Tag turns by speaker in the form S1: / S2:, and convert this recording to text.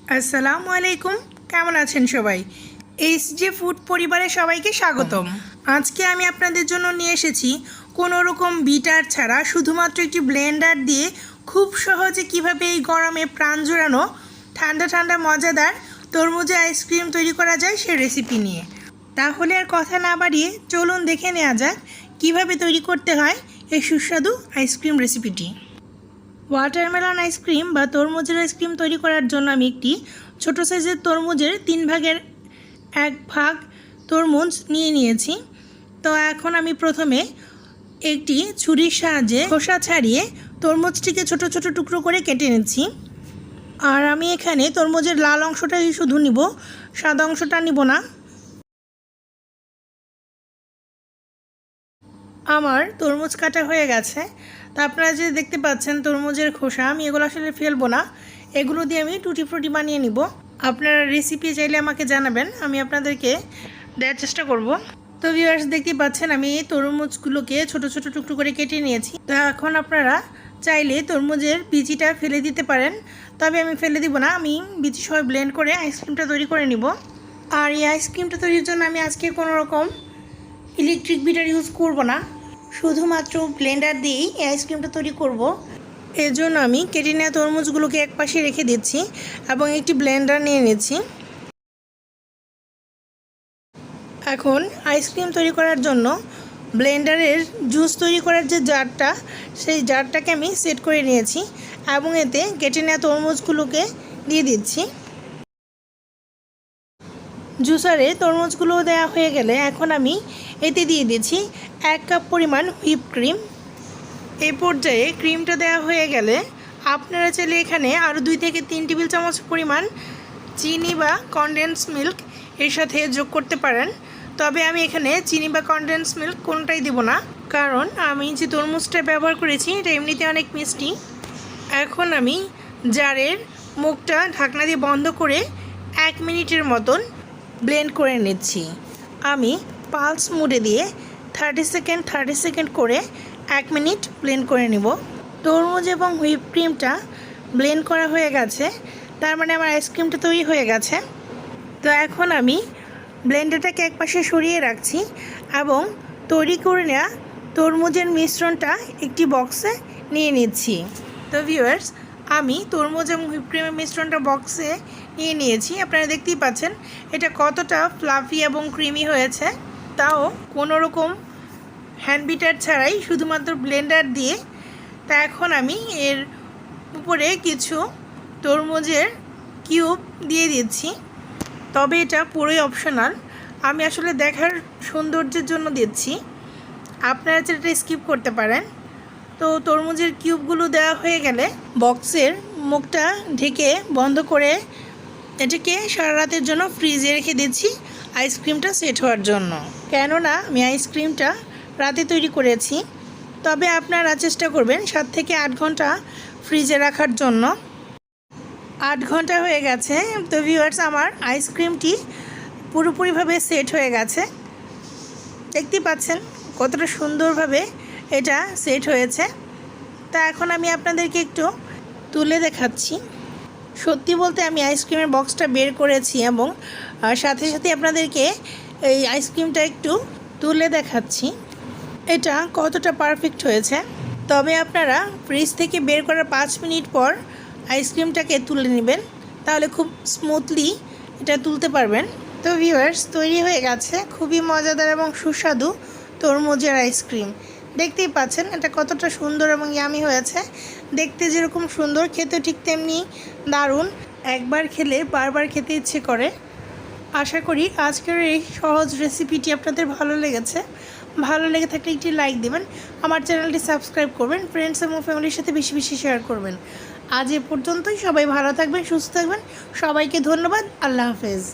S1: আসসালামু আলাইকুম, কেমন আছেন সবাই? এইচজে ফুড পরিবারের সবাইকে স্বাগতম। আজকে আমি আপনাদের জন্য নিয়ে এসেছি কোনো রকম বিটার ছাড়া শুধুমাত্র একটি ব্লেন্ডার দিয়ে খুব সহজে কিভাবে এই গরমে প্রাণ জুড়ানো ঠান্ডা ঠান্ডা মজাদার তরমুজের আইসক্রিম তৈরি করা যায় সেই রেসিপি নিয়ে। তাহলে আর কথা না বাড়িয়ে চলুন দেখে নেওয়া যাক কিভাবে তৈরি করতে হয় এই সুস্বাদু আইসক্রিম রেসিপিটি। ওয়াটারমেলন আইসক্রিম বা তরমুজের আইসক্রিম তৈরি করার জন্য আমি একটি ছোটো সাইজের তরমুজের 3 ভাগের 1 ভাগ তরমুজ নিয়ে নিয়েছি। তো এখন আমি প্রথমে একটি ছুরির সাহায্যে খোসা ছাড়িয়ে তরমুজটিকে ছোট ছোট টুকরো করে কেটে নিচ্ছি। আর আমি এখানে তরমুজের লাল অংশটাই শুধু নিব, সাদা অংশটা নিব না। আমার তরমুজ কাটা হয়ে গেছে। তা আপনারা যে দেখতে পাচ্ছেন তরমুজের খোসা, আমি এগুলো আসলে ফেলবো না, এগুলো দিয়ে আমি টুটি ফ্রুটি বানিয়ে নিব। আপনারা রেসিপি চাইলে আমাকে জানাবেন, আমি আপনাদেরকে দেওয়ার চেষ্টা করব। তো ভিউয়ার্স, দেখতে পাচ্ছেন আমি এই তরমুজগুলোকে ছোট ছোট টুকরো করে কেটে নিয়েছি। তো এখন আপনারা চাইলে তরমুজের বিচিটা ফেলে দিতে পারেন, তবে আমি ফেলে দিব না, আমি বিচি সহ ব্লেন্ড করে আইসক্রিমটা তৈরি করে নিব। আর এই আইসক্রিমটা তৈরির জন্য আমি আজকে কোনো রকম ইলেকট্রিক বিটার ইউজ করব না, শুধুমাত্র ব্লেন্ডার দিয়েই এই আইসক্রিমটা তৈরি করব। এর জন্য আমি কেটে নেওয়া তরমুজগুলোকে এক পাশে রেখে দিচ্ছি এবং একটি ব্লেন্ডার নিয়ে নিচ্ছি। এখন আইসক্রিম তৈরি করার জন্য ব্লেন্ডারের জুস তৈরি করার যে জারটা, সেই জারটাকে আমি সেট করে নিয়েছি এবং এতে কেটে নেওয়া তরমুজগুলোকে দিয়ে দিচ্ছি। জুসারে তরমুজগুলো দেওয়া হয়ে গেলে এখন আমি এতে দিয়ে দিচ্ছি 1 কাপ পরিমাণ হুইপ ক্রিম। এই পর্যায়ে ক্রিমটা দেওয়া হয়ে গেলে আপনারা চাইলে এখানে আরও 2 থেকে 3 টেবিল চামচ পরিমাণ চিনি বা কনডেন্স মিল্ক এর সাথে যোগ করতে পারেন। তবে আমি এখানে চিনি বা কনডেন্স মিল্ক কোনোটাই দেব না, কারণ আমি যে তরমুজটা ব্যবহার করেছি এটা এমনিতে অনেক মিষ্টি। এখন আমি জারের মুখটা ঢাকনা দিয়ে বন্ধ করে 1 মিনিটের মতন ব্লেন্ড করে নিচ্ছি। আমি পালস মোডে দিয়ে 30 সেকেন্ড করে 1 মিনিট ব্লেন্ড করে নিব। তরমুজ এবং হুইপ ক্রিমটা ব্লেন্ড করা হয়ে গেছে, তার মানে আমার আইসক্রিমটা তৈরি হয়ে গেছে। তো এখন আমি ব্লেন্ডারটাকে একপাশে সরিয়ে রাখছি এবং তৈরি করে নেওয়া তরমুজের মিশ্রণটা একটি বক্সে নিয়ে নিচ্ছি। তো ভিউয়ার্স, আমি তরমুজ এবং হুইপ ক্রিমের মিশ্রণটা বক্সে নিয়ে নিয়েছি। আপনারা দেখতেই পাচ্ছেন এটা কতটা ফ্লাফি এবং ক্রিমি হয়েছে, তাও কোনো রকম হ্যান্ড বিটার ছাড়াই শুধুমাত্র ব্লেন্ডার দিয়ে। তা এখন আমি এর উপরে কিছু তরমুজের কিউব দিয়ে দিচ্ছি, তবে এটা পুরোই অপশনাল, আমি আসলে দেখার সৌন্দর্যের জন্য দিচ্ছি, আপনারা এটা স্কিপ করতে পারেন। তো তরমুজের কিউবগুলো দেওয়া হয়ে গেলে বক্সের মুখটা ঢেকে বন্ধ করে এটাকে সারা রাতের জন্য ফ্রিজে রেখে দিচ্ছি আইসক্রিমটা সেট হওয়ার জন্য। কেননা আমি আইসক্রিমটা রাতে তৈরি করেছি, তবে আপনারা চেষ্টা করবেন 7 থেকে 8 ঘন্টা ফ্রিজে রাখার জন্য। 8 ঘন্টা হয়ে গেছে। তো ভিউয়ার্স, আমার আইসক্রিমটি পুরোপুরিভাবে সেট হয়ে গেছে। দেখতে পাচ্ছেন কতটা সুন্দরভাবে এটা সেট হয়েছে। তা এখন আমি আপনাদেরকে একটু তুলে দেখাচ্ছি। সত্যি বলতে আমি আইসক্রিমের বক্সটা বের করেছি এবং সাথে সাথে আপনাদেরকে এই আইসক্রিমটা একটু তুলে দেখাচ্ছি এটা কতটা পারফেক্ট হয়েছে। তবে আপনারা ফ্রিজ থেকে বের করার 5 মিনিট পর আইসক্রিমটাকে তুলে নেবেন, তাহলে খুব স্মুথলি এটা তুলতে পারবেন। তো ভিউয়ার্স, তৈরি হয়ে গেছে খুবই মজাদার এবং সুস্বাদু তরমুজের আইসক্রিম। দেখতেই পাচ্ছেন এটা কতটা সুন্দর এবং ইয়ামি হয়েছে। দেখতে যেরকম সুন্দর, খেতে ঠিক তেমনি দারুণ। একবার খেলে বারবার খেতে ইচ্ছে করে। আশা করি আজকের এই সহজ রেসিপিটি আপনাদের ভালো লেগেছে। ভালো লেগে থাকলে একটি লাইক দেবেন, আমার চ্যানেলটি সাবস্ক্রাইব করবেন, ফ্রেন্ডস এবং ফ্যামিলির সাথে বেশি বেশি শেয়ার করবেন। আজ এ পর্যন্তই। সবাই ভালো থাকবেন, সুস্থ থাকবেন। সবাইকে ধন্যবাদ। আল্লাহ হাফেজ।